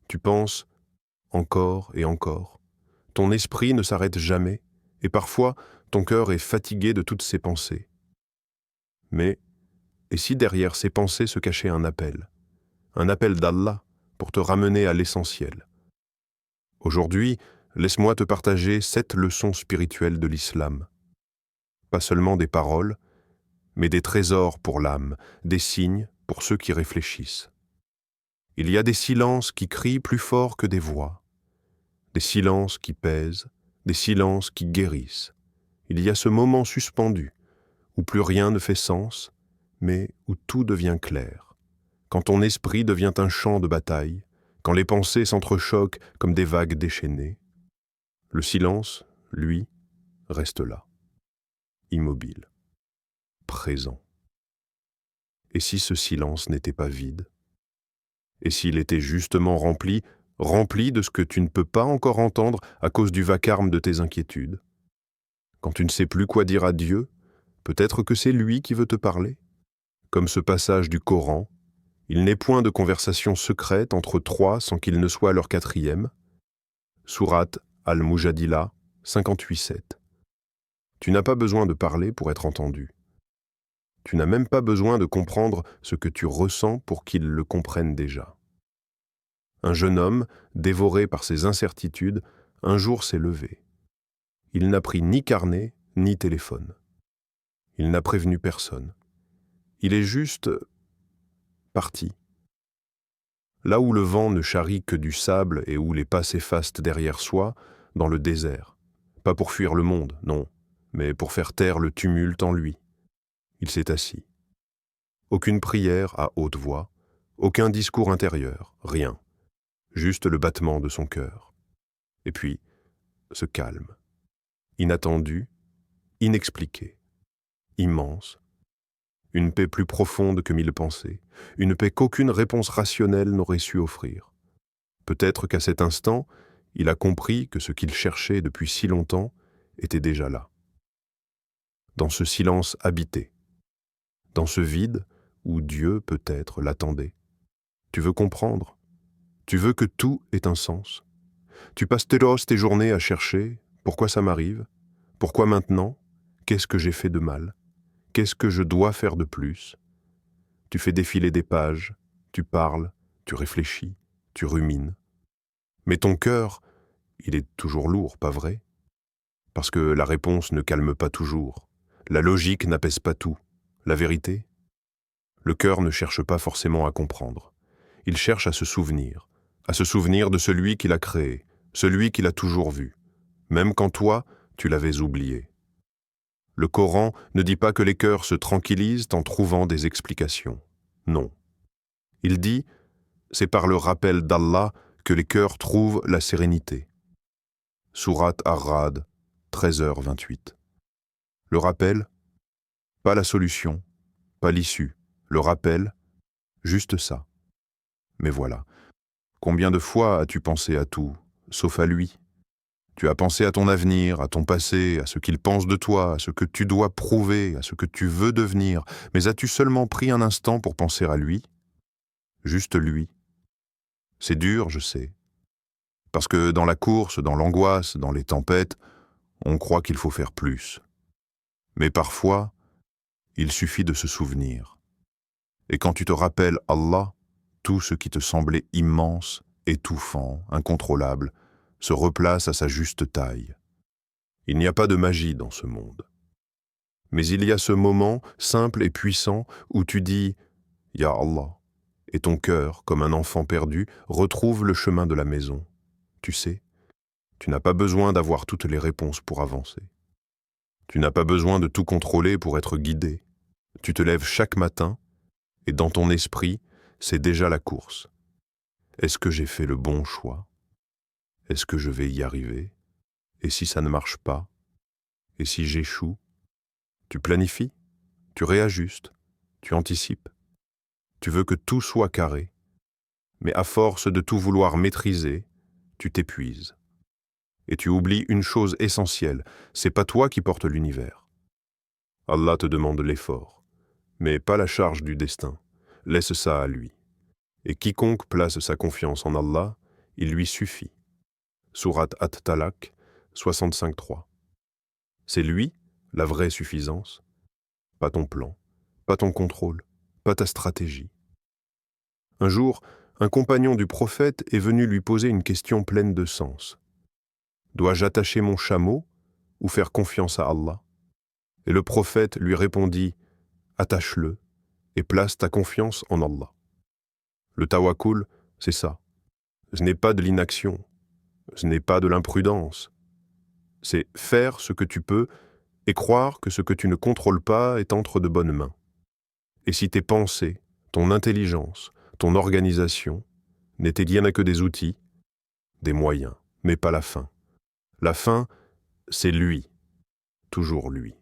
Tu penses encore et encore. Ton esprit ne s'arrête jamais, et parfois ton cœur est fatigué de toutes ces pensées. Mais, et si derrière ces pensées se cachait un appel d'Allah pour te ramener à l'essentiel? Aujourd'hui, laisse-moi te partager 7 leçons spirituelles de l'islam. Pas seulement des paroles, mais des trésors pour l'âme, des signes pour ceux qui réfléchissent. Il y a des silences qui crient plus fort que des voix, des silences qui pèsent, des silences qui guérissent. Il y a ce moment suspendu, où plus rien ne fait sens, mais où tout devient clair. Quand ton esprit devient un champ de bataille, quand les pensées s'entrechoquent comme des vagues déchaînées, le silence, lui, reste là, immobile, présent. Et si ce silence n'était pas vide? Et s'il était justement rempli de ce que tu ne peux pas encore entendre à cause du vacarme de tes inquiétudes? Quand tu ne sais plus quoi dire à Dieu, peut-être que c'est lui qui veut te parler. Comme ce passage du Coran, il n'est point de conversation secrète entre trois sans qu'il ne soit leur quatrième. Sourate Al-Mujadila 58:7. Tu n'as pas besoin de parler pour être entendu. Tu n'as même pas besoin de comprendre ce que tu ressens pour qu'ils le comprennent déjà. Un jeune homme, dévoré par ses incertitudes, un jour s'est levé. Il n'a pris ni carnet, ni téléphone. Il n'a prévenu personne. Il est juste parti. Là où le vent ne charrie que du sable et où les pas s'effacent derrière soi, dans le désert. Pas pour fuir le monde, non, mais pour faire taire le tumulte en lui. Il s'est assis. Aucune prière à haute voix, aucun discours intérieur, rien. Juste le battement de son cœur. Et puis, ce calme. Inattendu, inexpliqué, immense. Une paix plus profonde que 1000 pensées, une paix qu'aucune réponse rationnelle n'aurait su offrir. Peut-être qu'à cet instant, il a compris que ce qu'il cherchait depuis si longtemps était déjà là. Dans ce silence habité, dans ce vide où Dieu peut-être l'attendait. Tu veux comprendre? Tu veux que tout ait un sens? Tu passes tes journées à chercher pourquoi ça m'arrive? Pourquoi maintenant? Qu'est-ce que j'ai fait de mal? Qu'est-ce que je dois faire de plus? Tu fais défiler des pages, tu parles, tu réfléchis, tu rumines. Mais ton cœur, il est toujours lourd, pas vrai? Parce que la réponse ne calme pas toujours. La logique n'apaise pas tout. La vérité? Le cœur ne cherche pas forcément à comprendre. Il cherche à se souvenir de celui qui l'a créé, celui qui l'a toujours vu, même quand toi, tu l'avais oublié. Le Coran ne dit pas que les cœurs se tranquillisent en trouvant des explications. Non. Il dit, c'est par le rappel d'Allah que les cœurs trouvent la sérénité. Sourate Ar-Ra'd 13h28. Le rappel, pas la solution, pas l'issue. Le rappel, juste ça. Mais voilà, combien de fois as-tu pensé à tout, sauf à lui? Tu as pensé à ton avenir, à ton passé, à ce qu'il pense de toi, à ce que tu dois prouver, à ce que tu veux devenir, mais as-tu seulement pris un instant pour penser à lui? Juste lui. C'est dur, je sais. Parce que dans la course, dans l'angoisse, dans les tempêtes, on croit qu'il faut faire plus. Mais parfois, il suffit de se souvenir. Et quand tu te rappelles Allah, tout ce qui te semblait immense, étouffant, incontrôlable, se replace à sa juste taille. Il n'y a pas de magie dans ce monde. Mais il y a ce moment, simple et puissant, où tu dis « Ya Allah », et ton cœur, comme un enfant perdu, retrouve le chemin de la maison. Tu sais, tu n'as pas besoin d'avoir toutes les réponses pour avancer. Tu n'as pas besoin de tout contrôler pour être guidé. Tu te lèves chaque matin, et dans ton esprit, c'est déjà la course. Est-ce que j'ai fait le bon choix? Est-ce que je vais y arriver? Et si ça ne marche pas? Et si j'échoue? Tu planifies, tu réajustes, tu anticipes. Tu veux que tout soit carré, mais à force de tout vouloir maîtriser, tu t'épuises. Et tu oublies une chose essentielle, c'est pas toi qui portes l'univers. Allah te demande l'effort, mais pas la charge du destin. Laisse ça à lui. Et quiconque place sa confiance en Allah, il lui suffit. Sourate At-Talaq 65.3. C'est lui, la vraie suffisance, pas ton plan, pas ton contrôle, pas ta stratégie. Un jour, un compagnon du prophète est venu lui poser une question pleine de sens. Dois-je attacher mon chameau ou faire confiance à Allah? Et le prophète lui répondit, attache-le et place ta confiance en Allah. Le tawakkul, c'est ça. Ce n'est pas de l'inaction, ce n'est pas de l'imprudence. C'est faire ce que tu peux et croire que ce que tu ne contrôles pas est entre de bonnes mains. Et si tes pensées, ton intelligence, ton organisation n'étaient rien que des outils, des moyens, mais pas la fin. La fin, c'est lui, toujours lui.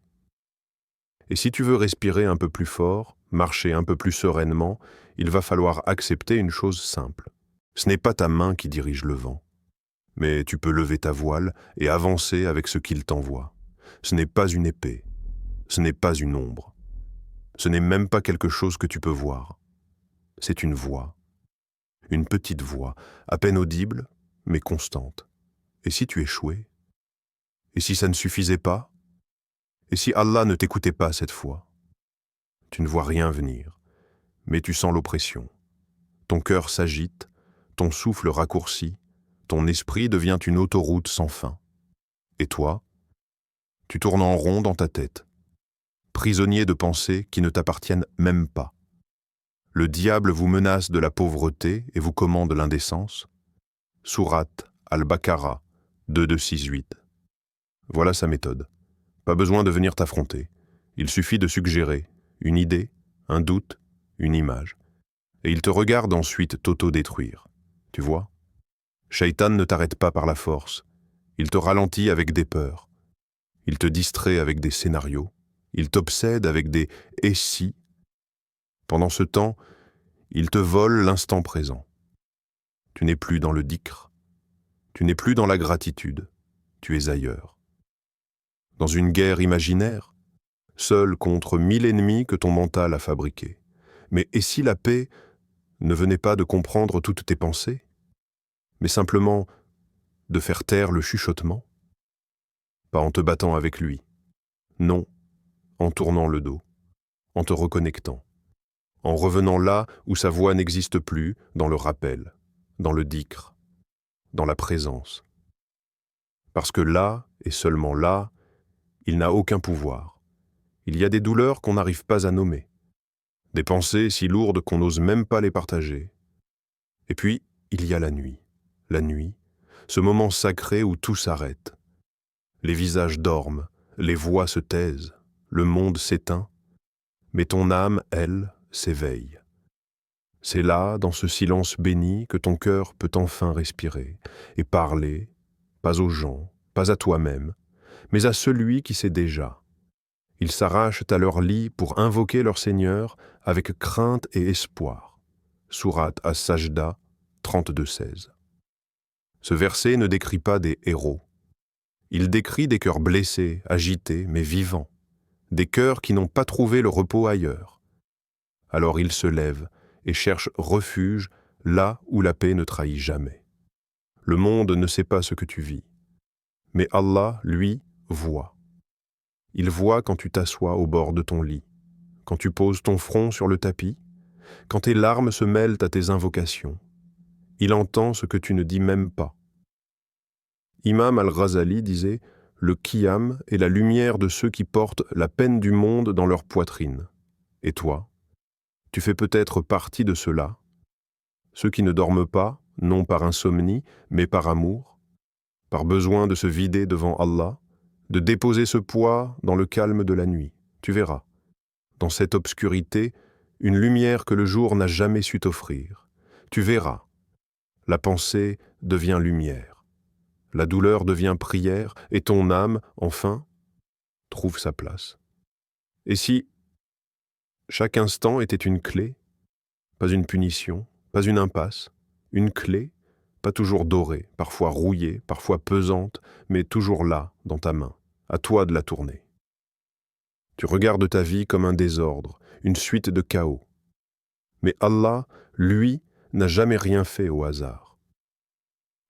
Et si tu veux respirer un peu plus fort, marcher un peu plus sereinement, il va falloir accepter une chose simple. Ce n'est pas ta main qui dirige le vent, mais tu peux lever ta voile et avancer avec ce qu'il t'envoie. Ce n'est pas une épée, ce n'est pas une ombre, ce n'est même pas quelque chose que tu peux voir. C'est une voix, une petite voix, à peine audible, mais constante. Et si tu échouais? Et si ça ne suffisait pas? Et si Allah ne t'écoutait pas cette fois? Tu ne vois rien venir, mais tu sens l'oppression. Ton cœur s'agite, ton souffle raccourcit, ton esprit devient une autoroute sans fin. Et toi, tu tournes en rond dans ta tête, prisonnier de pensées qui ne t'appartiennent même pas. Le diable vous menace de la pauvreté et vous commande l'indécence. Sourate Al-Baqarah 2268. Voilà sa méthode. Pas besoin de venir t'affronter. Il suffit de suggérer une idée, un doute, une image. Et il te regarde ensuite t'auto-détruire. Tu vois? Shaitan ne t'arrête pas par la force. Il te ralentit avec des peurs. Il te distrait avec des scénarios. Il t'obsède avec des « et si ». Pendant ce temps, il te vole l'instant présent. Tu n'es plus dans le dhikr. Tu n'es plus dans la gratitude. Tu es ailleurs. Dans une guerre imaginaire, seul contre 1000 ennemis que ton mental a fabriqués. Mais et si la paix ne venait pas de comprendre toutes tes pensées, mais simplement de faire taire le chuchotement? Pas en te battant avec lui. Non, en tournant le dos, en te reconnectant, en revenant là où sa voix n'existe plus, dans le rappel, dans le dhikr, dans la présence. Parce que là, et seulement là, il n'a aucun pouvoir. Il y a des douleurs qu'on n'arrive pas à nommer, des pensées si lourdes qu'on n'ose même pas les partager. Et puis, il y a la nuit, ce moment sacré où tout s'arrête. Les visages dorment, les voix se taisent, le monde s'éteint, mais ton âme, elle, s'éveille. C'est là, dans ce silence béni, que ton cœur peut enfin respirer et parler, pas aux gens, pas à toi-même, mais à celui qui sait déjà. Ils s'arrachent à leur lit pour invoquer leur Seigneur avec crainte et espoir. Sourate As-Sajda 32-16. Ce verset ne décrit pas des héros. Il décrit des cœurs blessés, agités, mais vivants. Des cœurs qui n'ont pas trouvé le repos ailleurs. Alors ils se lèvent et cherchent refuge là où la paix ne trahit jamais. Le monde ne sait pas ce que tu vis. Mais Allah, lui, voit. Il voit quand tu t'assois au bord de ton lit, quand tu poses ton front sur le tapis, quand tes larmes se mêlent à tes invocations. Il entend ce que tu ne dis même pas. Imam al-Ghazali disait « Le qiyam est la lumière de ceux qui portent la peine du monde dans leur poitrine. Et toi, tu fais peut-être partie de ceux-là, ceux qui ne dorment pas, non par insomnie, mais par amour, par besoin de se vider devant Allah, de déposer ce poids dans le calme de la nuit. Tu verras, dans cette obscurité, une lumière que le jour n'a jamais su t'offrir. Tu verras, la pensée devient lumière, la douleur devient prière, et ton âme, enfin, trouve sa place. Et si chaque instant était une clé, pas une punition, pas une impasse, une clé, pas toujours dorée, parfois rouillée, parfois pesante, mais toujours là, dans ta main, à toi de la tourner. Tu regardes ta vie comme un désordre, une suite de chaos. Mais Allah, lui, n'a jamais rien fait au hasard.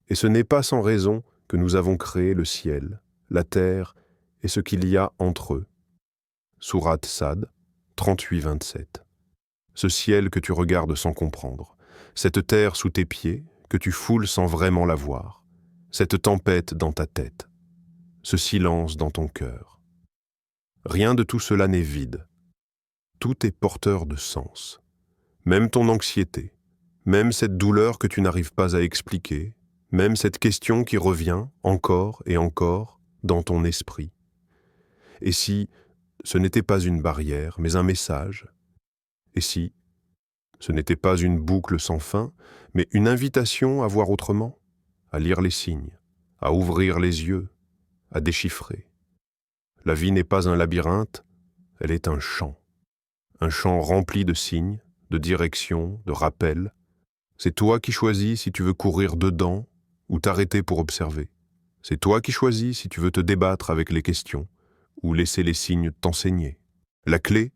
Et ce n'est pas sans raison que nous avons créé le ciel, la terre et ce qu'il y a entre eux. Sourate Sad 38-27. Ce ciel que tu regardes sans comprendre, cette terre sous tes pieds que tu foules sans vraiment la voir, cette tempête dans ta tête, ce silence dans ton cœur. Rien de tout cela n'est vide. Tout est porteur de sens. Même ton anxiété, même cette douleur que tu n'arrives pas à expliquer, même cette question qui revient encore et encore dans ton esprit. Et si ce n'était pas une barrière, mais un message? Et si ce n'était pas une boucle sans fin, mais une invitation à voir autrement, à lire les signes, à ouvrir les yeux, à déchiffrer? La vie n'est pas un labyrinthe, elle est un champ rempli de signes, de directions, de rappels. C'est toi qui choisis si tu veux courir dedans ou t'arrêter pour observer. C'est toi qui choisis si tu veux te débattre avec les questions ou laisser les signes t'enseigner. La clé,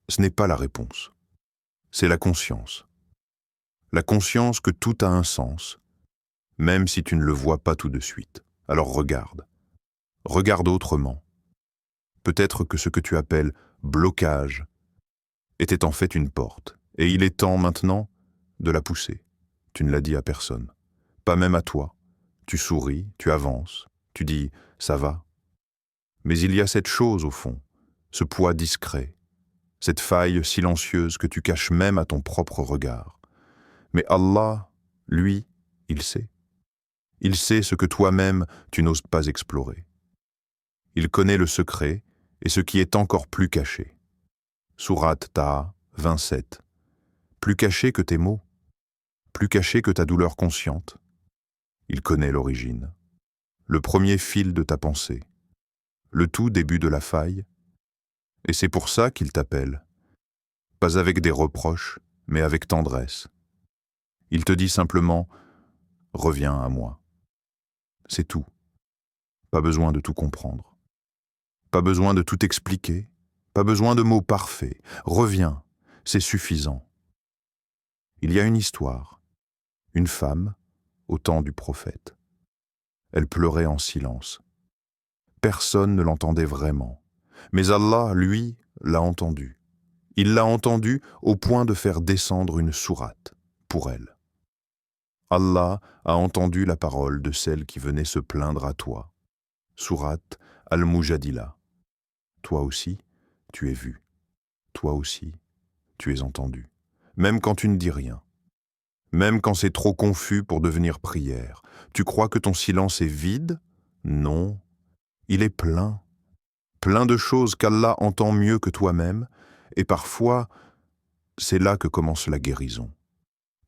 ce n'est pas la réponse, c'est la conscience. La conscience que tout a un sens, même si tu ne le vois pas tout de suite. Alors regarde. Regarde autrement. Peut-être que ce que tu appelles blocage était en fait une porte, et il est temps maintenant de la pousser. Tu ne l'as dit à personne, pas même à toi. Tu souris, tu avances, tu dis « ça va ». Mais il y a cette chose au fond, ce poids discret, cette faille silencieuse que tu caches même à ton propre regard. Mais Allah, lui, il sait. Il sait ce que toi-même tu n'oses pas explorer. Il connaît le secret et ce qui est encore plus caché. Sourate Taha 27. Plus caché que tes mots, plus caché que ta douleur consciente. Il connaît l'origine, le premier fil de ta pensée, le tout début de la faille, et c'est pour ça qu'il t'appelle, pas avec des reproches, mais avec tendresse. Il te dit simplement « Reviens à moi ». C'est tout. Pas besoin de tout comprendre. Pas besoin de tout expliquer. Pas besoin de mots parfaits. Reviens, c'est suffisant. Il y a une histoire. Une femme, au temps du prophète. Elle pleurait en silence. Personne ne l'entendait vraiment. Mais Allah, lui, l'a entendu. Il l'a entendu au point de faire descendre une sourate pour elle. Allah a entendu la parole de celle qui venait se plaindre à toi. Sourate Al-Mujadila. Toi aussi, tu es vu. Toi aussi, tu es entendu. Même quand tu ne dis rien. Même quand c'est trop confus pour devenir prière. Tu crois que ton silence est vide? Non. Il est plein. Plein de choses qu'Allah entend mieux que toi-même. Et parfois, c'est là que commence la guérison.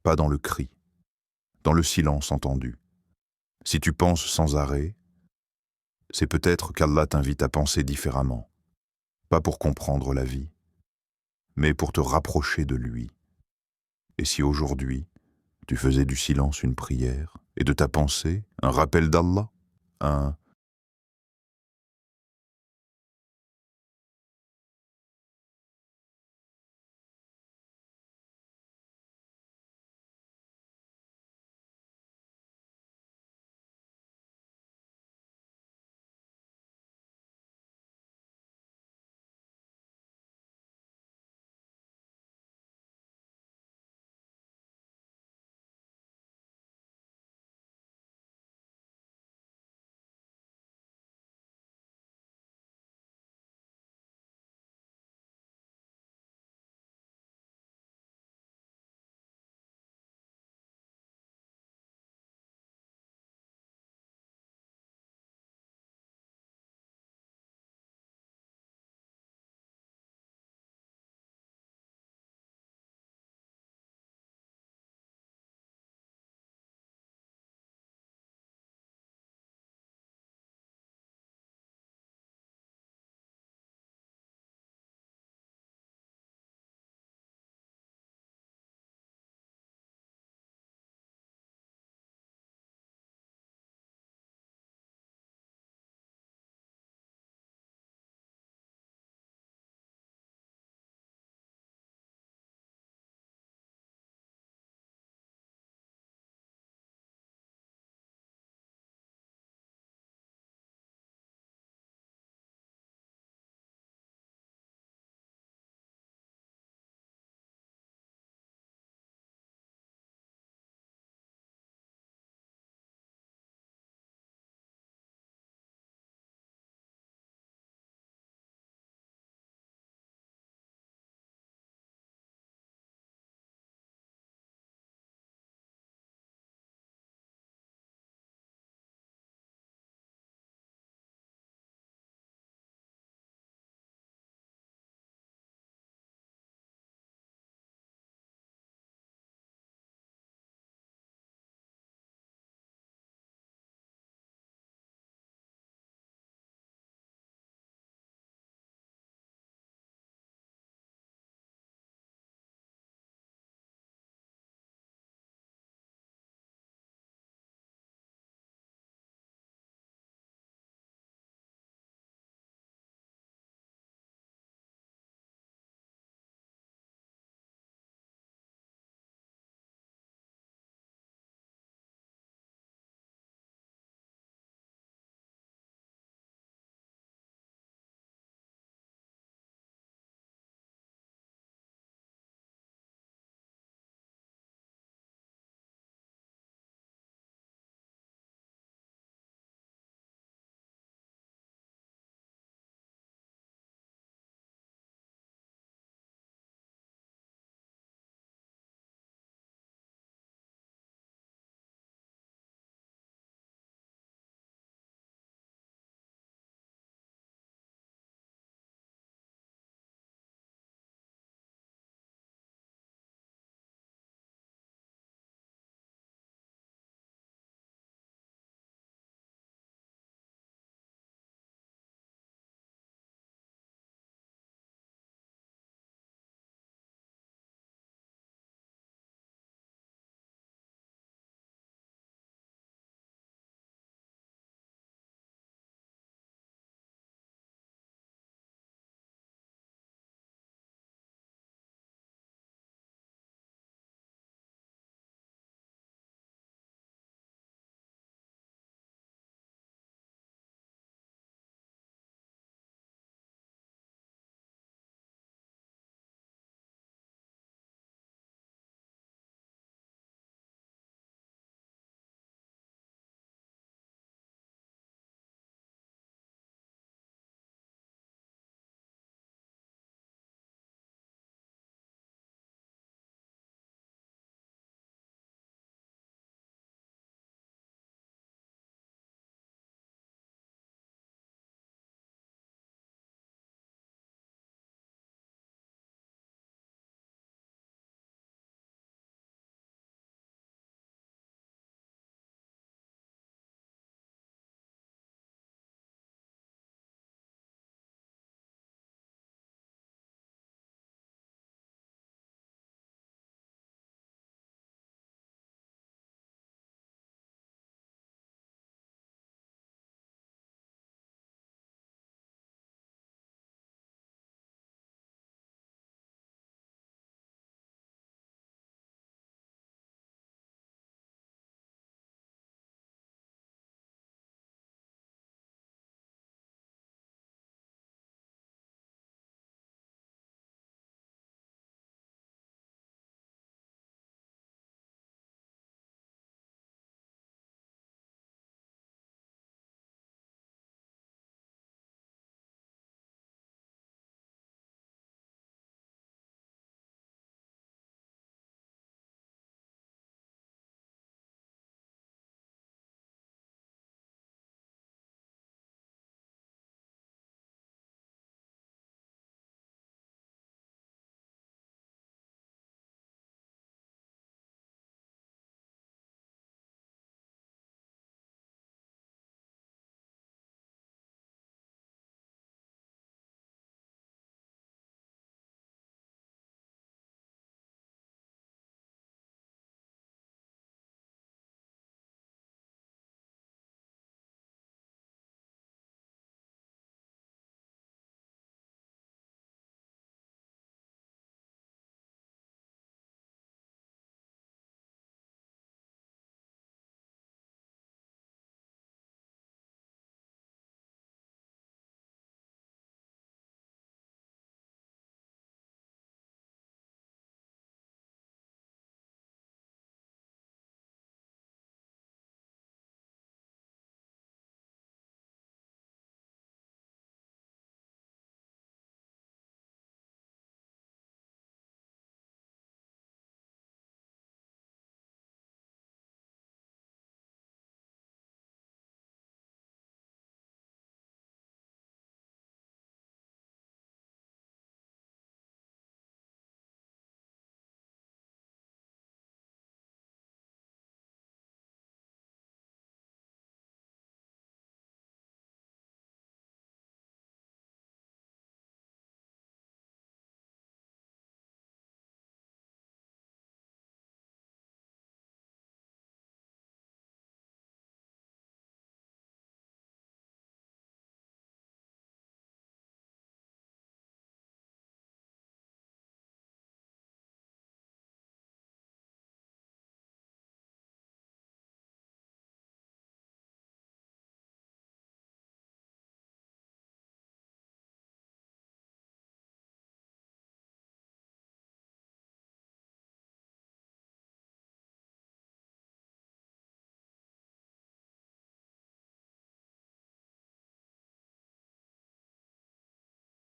Pas dans le cri. Dans le silence entendu. Si tu penses sans arrêt, c'est peut-être qu'Allah t'invite à penser différemment. Pas pour comprendre la vie, mais pour te rapprocher de lui. Et si aujourd'hui, tu faisais du silence une prière, et de ta pensée un rappel d'Allah, un